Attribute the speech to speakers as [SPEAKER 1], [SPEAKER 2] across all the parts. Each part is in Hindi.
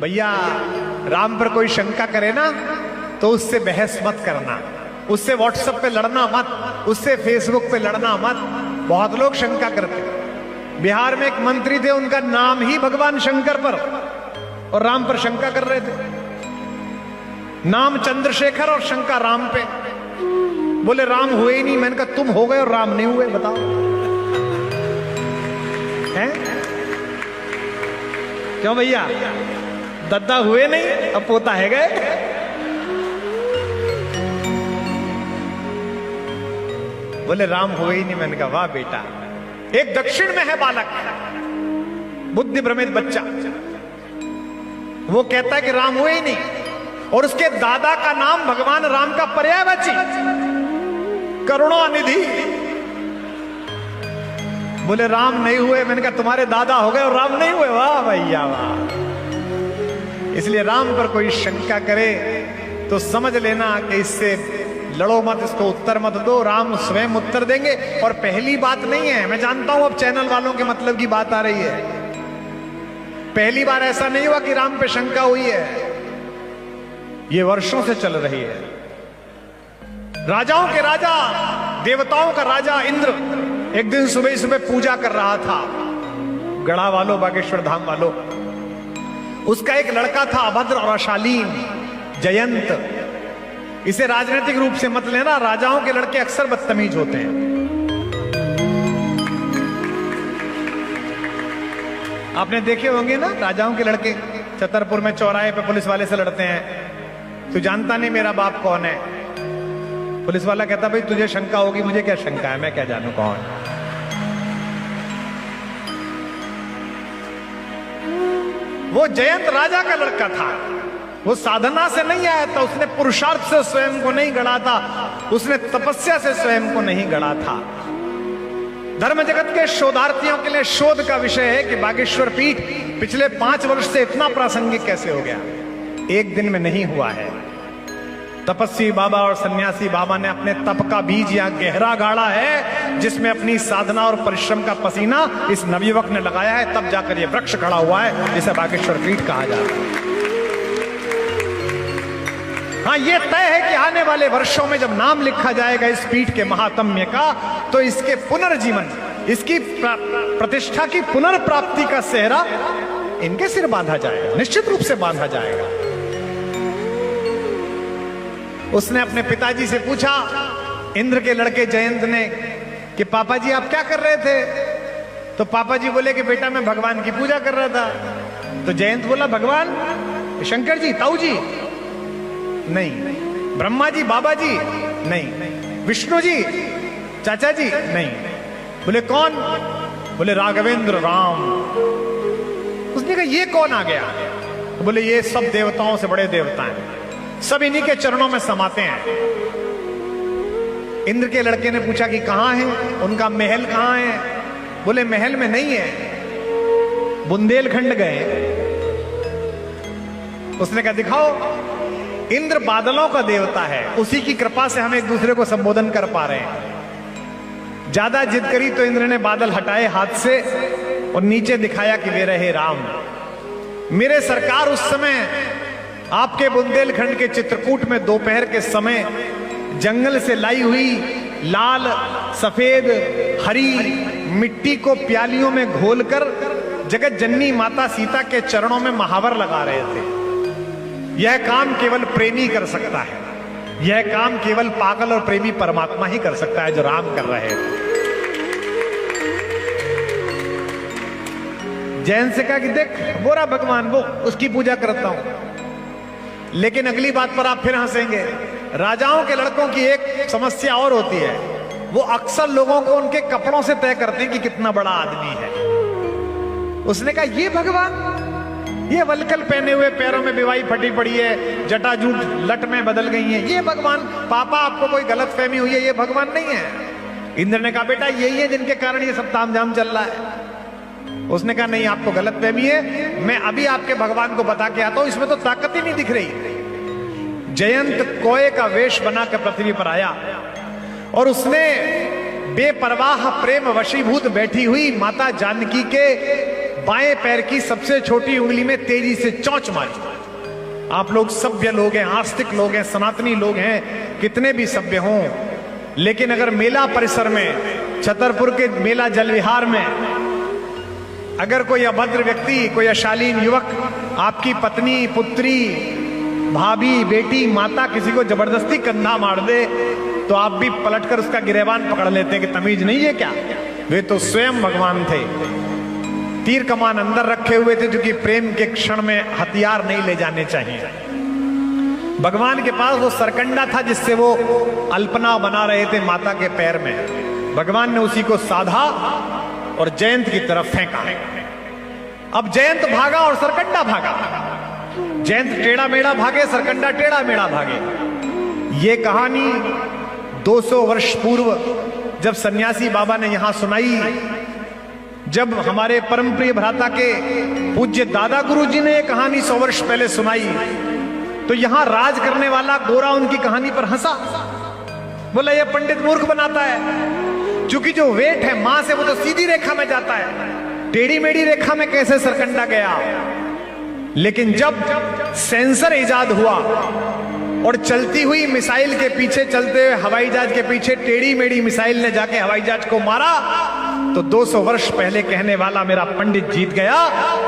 [SPEAKER 1] भैया राम पर कोई शंका करे ना तो उससे बहस मत करना, उससे व्हाट्सएप पे लड़ना मत, उससे फेसबुक पे लड़ना मत। बहुत लोग शंका करते। बिहार में एक मंत्री थे, उनका नाम ही भगवान शंकर पर और राम पर शंका कर रहे थे। नाम चंद्रशेखर और शंका राम पे। बोले राम हुए ही नहीं। मैंने कहा तुम हो गए और राम नहीं हुए, बताओ हैं? क्यों भैया, दद्दा हुए नहीं, अब पोता है गए। बोले राम हुए ही नहीं। मैंने कहा वाह बेटा। एक दक्षिण में है बालक, बुद्धि भ्रमित बच्चा, वो कहता है कि राम हुए ही नहीं और उसके दादा का नाम भगवान राम का पर्यायवाची करुणानिधि। बोले राम नहीं हुए। मैंने कहा तुम्हारे दादा हो गए और राम नहीं हुए। वाह भैया वाह। इसलिए राम पर कोई शंका करे तो समझ लेना कि इससे लड़ो मत, इसको उत्तर मत दो, राम स्वयं उत्तर देंगे। और पहली बात नहीं है, मैं जानता हूं अब चैनल वालों के मतलब की बात आ रही है। पहली बार ऐसा नहीं हुआ कि राम पे शंका हुई है, ये वर्षों से चल रही है। राजाओं के राजा, देवताओं का राजा इंद्र एक दिन सुबह सुबह पूजा कर रहा था। गढ़ा वालों, बागेश्वर धाम वालों, उसका एक लड़का था अभद्र और अशालीन, जयंत। इसे राजनीतिक रूप से मत लेना, राजाओं के लड़के अक्सर बदतमीज होते हैं। आपने देखे होंगे ना राजाओं के लड़के, छतरपुर में चौराहे पे पुलिस वाले से लड़ते हैं। तू जानता नहीं मेरा बाप कौन है? पुलिस वाला कहता भाई तुझे शंका होगी, मुझे क्या शंका है, मैं क्या जानू कौन। वो जयंत राजा का लड़का था। वो साधना से नहीं आया था, उसने पुरुषार्थ से स्वयं को नहीं गढ़ा था, उसने तपस्या से स्वयं को नहीं गढ़ा था। धर्म जगत के शोधार्थियों के लिए शोध का विषय है कि बागेश्वर पीठ पिछले 5 वर्ष से इतना प्रासंगिक कैसे हो गया। एक दिन में नहीं हुआ है। तपस्वी बाबा और सन्यासी बाबा ने अपने तप का बीज यहां गहरा गाड़ा है, जिसमें अपनी साधना और परिश्रम का पसीना इस नवयुवक ने लगाया है, तब जाकर यह वृक्ष खड़ा हुआ है जिसे बागेश्वर पीठ कहा जाता है। हाँ, यह तय है कि आने वाले वर्षों में जब नाम लिखा जाएगा इस पीठ के महात्म्य का, तो इसके पुनर्जीवन, इसकी प्रतिष्ठा की पुनर्प्राप्ति का सेहरा इनके सिर बांधा जाएगा, निश्चित रूप से बांधा जाएगा। उसने अपने पिताजी से पूछा, इंद्र के लड़के जयंत ने, कि पापा जी आप क्या कर रहे थे? तो पापा जी बोले कि बेटा मैं भगवान की पूजा कर रहा था। तो जयंत बोला भगवान? शंकर जी, ताऊ जी? नहीं। ब्रह्मा जी, बाबा जी? नहीं। विष्णु जी, चाचा जी? नहीं। बोले कौन? बोले राघवेंद्र, राम। उसने कहा ये कौन आ गया? तो बोले ये सब देवताओं से बड़े देवता हैं, सब इन्हीं के चरणों में समाते हैं। इंद्र के लड़के ने पूछा कि कहां है, उनका महल कहां है? बोले महल में नहीं है, बुंदेलखंड गए। उसने कहा दिखाओ। इंद्र बादलों का देवता है, उसी की कृपा से हम एक दूसरे को संबोधन कर पा रहे हैं। ज्यादा जिद करी तो इंद्र ने बादल हटाए हाथ से और नीचे दिखाया कि वे रहे राम। मेरे सरकार उस समय आपके बुंदेलखंड के चित्रकूट में दोपहर के समय जंगल से लाई हुई लाल, सफेद, हरी मिट्टी को प्यालियों में घोलकर जगत जननी माता सीता के चरणों में महावर लगा रहे थे। यह काम केवल प्रेमी कर सकता है, यह काम केवल पागल और प्रेमी परमात्मा ही कर सकता है, जो राम कर रहे थे। जैन से कहा कि देख वो रहा भगवान, वो उसकी पूजा करता हूं। लेकिन अगली बात पर आप फिर हंसेंगे। राजाओं के लड़कों की एक समस्या और होती है, वो अक्सर लोगों को उनके कपड़ों से तय करते हैं कि कितना बड़ा आदमी है। उसने कहा ये भगवान, ये वलकल पहने हुए, पैरों में बिवाई फटी पड़ी है, जटाजूट लट में बदल गई है, ये भगवान? पापा आपको कोई गलतफहमी हुई है, ये भगवान नहीं है। इंद्र ने कहा बेटा यही है जिनके कारण ये सब तामझाम चल रहा है। उसने कहा नहीं, आपको गलतफहमी है, मैं अभी आपके भगवान को बता के आता हूं, इसमें तो ताकत ही नहीं दिख रही। जयंत कोए का वेश बना कर पृथ्वी पर आया और उसने बेपरवाह प्रेम वशीभूत बैठी हुई माता जानकी के बाएं पैर की सबसे छोटी उंगली में तेजी से चोंच मारी। आप लोग सभ्य लोग हैं, आस्तिक लोग हैं, सनातनी लोग हैं, कितने भी सभ्य हों, लेकिन अगर मेला परिसर में, छतरपुर के मेला जल विहार में अगर कोई अभद्र व्यक्ति, कोई अशालीन युवक आपकी पत्नी, पुत्री, भाभी, बेटी, माता किसी को जबरदस्ती कंधा मार दे तो आप भी पलटकर उसका गिरेबान पकड़ लेते हैं कि तमीज नहीं है क्या? वे तो स्वयं भगवान थे, तीर कमान अंदर रखे हुए थे, जो कि प्रेम के क्षण में हथियार नहीं ले जाने चाहिए। भगवान के पास वो सरकंडा था जिससे वो अल्पना बना रहे थे माता के पैर में। भगवान ने उसी को साधा और जयंत की तरफ फेंका। अब जयंत भागा और सरकंडा भागा। जयंत टेढ़ा मेढ़ा भागे, सरकंडा टेढ़ा मेढ़ा भागे। ये कहानी 200 वर्ष पूर्व जब सन्यासी बाबा ने यहां सुनाई, जब हमारे परम प्रिय भ्राता के पूज्य दादा गुरु जी ने यह कहानी 100 वर्ष पहले सुनाई, तो यहां राज करने वाला गोरा उनकी कहानी पर हंसा, बोला ये पंडित मूर्ख बनाता है, क्योंकि जो वेट है मां से वो तो सीधी रेखा में जाता है, टेढ़ी मेढ़ी रेखा में कैसे सरकंडा गया। लेकिन जब सेंसर इजाद हुआ और चलती हुई मिसाइल के पीछे, चलते हुए हवाई जहाज के पीछे टेढ़ी मेढ़ी मिसाइल ने जाके हवाई जहाज को मारा, तो 200 वर्ष पहले कहने वाला मेरा पंडित जीत गया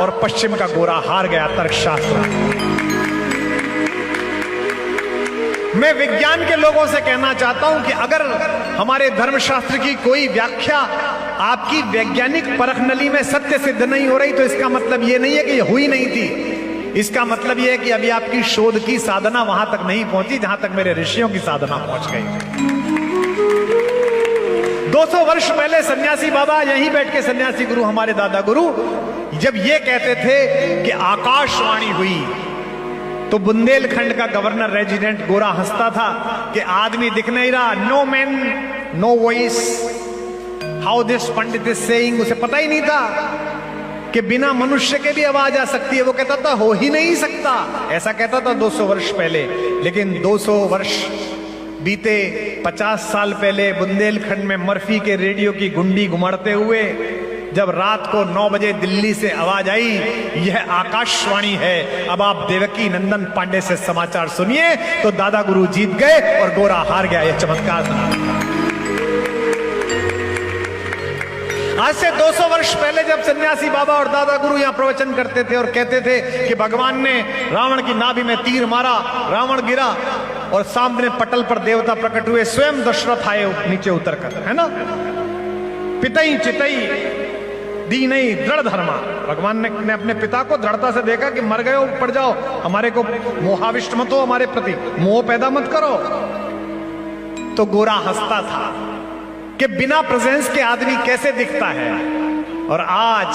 [SPEAKER 1] और पश्चिम का गोरा हार गया। तर्कशास्त्र। मैं विज्ञान के लोगों से कहना चाहता हूं कि अगर हमारे धर्मशास्त्र की कोई व्याख्या आपकी वैज्ञानिक परख नली में सत्य सिद्ध नहीं हो रही, तो इसका मतलब यह नहीं है कि यह हुई नहीं थी। इसका मतलब यह है कि अभी आपकी शोध की साधना वहां तक नहीं पहुंची जहां तक मेरे ऋषियों की साधना पहुंच गई। 200 वर्ष पहले सन्यासी बाबा यहीं बैठ के, सन्यासी गुरु हमारे दादा गुरु जब ये कहते थे कि आकाशवाणी हुई, तो बुंदेलखंड का गवर्नर रेजिडेंट गोरा हंसता था कि आदमी दिख नहीं रहा, no man no voice, how this pandit is saying. उसे पता ही नहीं था कि बिना मनुष्य के भी आवाज आ सकती है। वो कहता था हो ही नहीं सकता, ऐसा कहता था 200 वर्ष पहले। लेकिन 200 वर्ष बीते, 50 साल पहले बुंदेलखंड में मर्फी के रेडियो की गुंडी घुमाड़ते हुए जब रात को 9 बजे दिल्ली से आवाज आई, यह आकाशवाणी है, अब आप देवकी नंदन पांडे से समाचार सुनिए, तो दादा गुरु जीत गए और गोरा हार गया। यह चमत्कार था। आज से 200 वर्ष पहले जब सन्यासी बाबा और दादा गुरु यहां प्रवचन करते थे और कहते थे कि भगवान ने रावण की नाभि में तीर मारा, रावण गिरा और सामने पटल पर देवता प्रकट हुए, स्वयं दशरथ आए नीचे उतरकर, है ना, पितई चितई दी नहीं दृढ़ धर्मा। भगवान ने अपने पिता को दृढ़ता से देखा कि मर गए हो, पड़ जाओ, हमारे को मोहाविष्ट मत हो, हमारे प्रति मोह पैदा मत करो। तो गोरा हंसता था कि बिना प्रेजेंस के आदमी कैसे दिखता है। और आज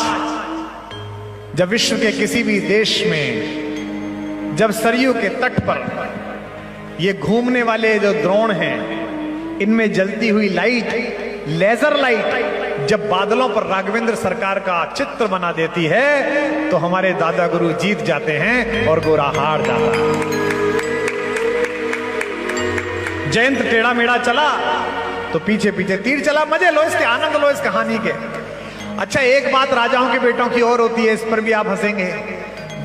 [SPEAKER 1] जब विश्व के किसी भी देश में, जब सरयू के तट पर ये घूमने वाले जो द्रोण हैं, इनमें जलती हुई लाइट, लेजर लाइट जब बादलों पर राघवेंद्र सरकार का चित्र बना देती है, तो हमारे दादा गुरु जीत जाते हैं और गोरा हार जाता है। जयंत टेढ़ा मेढ़ा चला तो पीछे पीछे तीर चला। मजे लो इसके, आनंद लो इस कहानी के। अच्छा, एक बात राजाओं के बेटों की और होती है, इस पर भी आप हंसेंगे।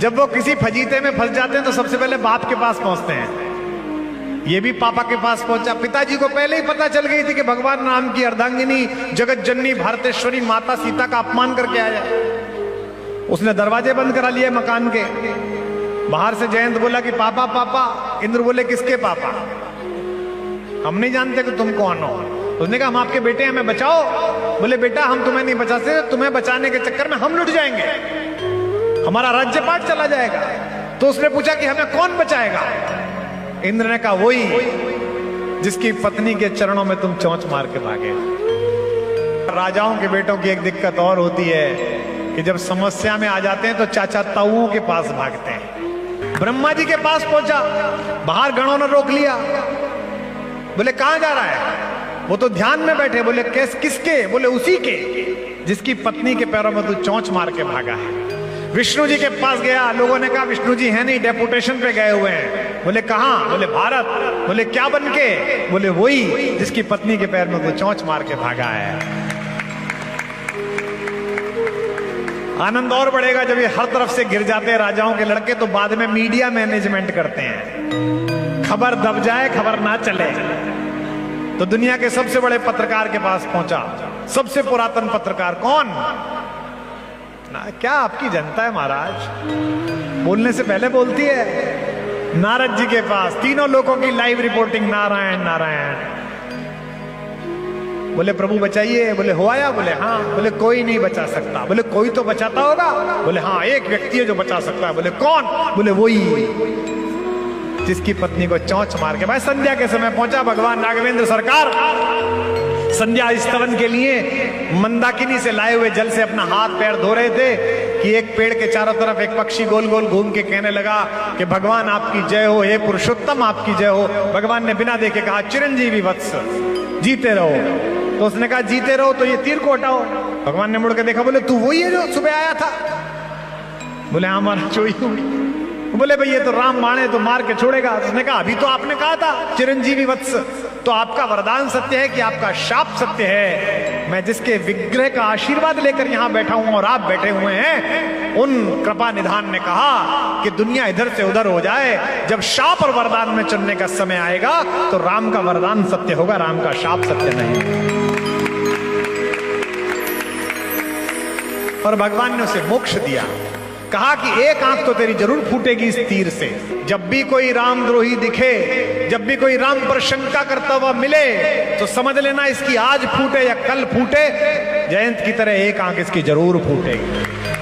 [SPEAKER 1] जब वो किसी फजीते में फंस जाते हैं तो सबसे पहले बाप के पास पहुंचते हैं। ये भी पापा के पास पहुंचा। पिताजी को पहले ही पता चल गई थी कि भगवान राम की अर्धांगिनी जगत जननी भारतेश्वरी माता सीता का अपमान करके आया। उसने दरवाजे बंद करा लिए मकान के। बाहर से जयंत बोला कि पापा पापा। इंद्र बोले किसके पापा? हम नहीं जानते कि तुम कौन हो। उसने कहा हम आपके बेटे हैं, हमें बचाओ। बोले बेटा हम तुम्हें नहीं बचा सकते, तुम्हें बचाने के चक्कर में हम लुट जाएंगे, हमारा राज्यपाट चला जाएगा। तो उसने पूछा कि हमें कौन बचाएगा? इंद्र ने कहा वही जिसकी पत्नी के चरणों में तुम चोंच मार के भागे। राजाओं के बेटों की एक दिक्कत और होती है कि जब समस्या में आ जाते हैं तो चाचा ताऊओं के पास भागते हैं। ब्रह्मा जी के पास पहुंचा, बाहर गणों ने रोक लिया। बोले कहां जा रहा है? वो तो ध्यान में बैठे। बोले किसके? बोले उसी के जिसकी पत्नी के पैरों में तू चोंच मार के भागा है। विष्णु जी के पास गया, लोगों ने कहा विष्णु जी है नहीं, डेपुटेशन पे गए हुए हैं। बोले कहां? बोले भारत। बोले क्या बन के? बोले वही जिसकी पत्नी के पैर में तू चोंच मार के भागा है। आनंद और बढ़ेगा जब ये हर तरफ से गिर जाते हैं राजाओं के लड़के, तो बाद में मीडिया मैनेजमेंट करते हैं, खबर दब जाए खबर ना चले। तो दुनिया के सबसे बड़े पत्रकार के पास पहुंचा, सबसे पुरातन पत्रकार कौन ना, क्या आपकी जनता है महाराज, बोलने से पहले बोलती है। नारद जी के पास तीनों लोगों की लाइव रिपोर्टिंग, नारायण नारायण। बोले प्रभु बचाइए, बोले हो आया, बोले हाँ, बोले कोई नहीं बचा सकता, बोले कोई तो बचाता होगा, बोले हाँ एक व्यक्ति है जो बचा सकता है, बोले कौन, बोले वही जिसकी पत्नी को चौंच मार के। भाई संध्या के समय पहुंचा भगवान राघवेंद्र सरकार, संध्या स्तवन के लिए मंदाकिनी से लाए हुए जल से अपना हाथ पैर धो रहे थे कि एक पेड़ के चारों तरफ एक पक्षी गोल गोल घूम के कहने लगा कि भगवान आपकी जय हो, हे पुरुषोत्तम आपकी जय हो। भगवान ने बिना देखे कहा चिरंजीवी वत्स, जीते रहो। तो उसने कहा जीते रहो तो ये तीर को हटाओ। भगवान ने मुड़ के देखा, बोले तू वही है जो सुबह आया था? बोले हाँ महाराज वही हूँ। बोले भाई ये तो राम माने तो मार के छोड़ेगा। उसने कहा अभी तो आपने कहा था चिरंजीवी वत्स, तो आपका वरदान सत्य है कि आपका शाप सत्य है। मैं जिसके विग्रह का आशीर्वाद लेकर यहां बैठा हूं और आप बैठे हुए हैं, उन कृपा निधान ने कहा कि दुनिया इधर से उधर हो जाए, जब शाप और वरदान में चुनने का समय आएगा तो राम का वरदान सत्य होगा, राम का शाप सत्य नहीं। और भगवान ने उसे मोक्ष दिया, कहा कि एक आंख तो तेरी जरूर फूटेगी इस तीर से। जब भी कोई रामद्रोही दिखे, जब भी कोई राम पर शंका करता हुआ मिले, तो समझ लेना इसकी आज फूटे या कल फूटे, जयंत की तरह एक आंख इसकी जरूर फूटेगी।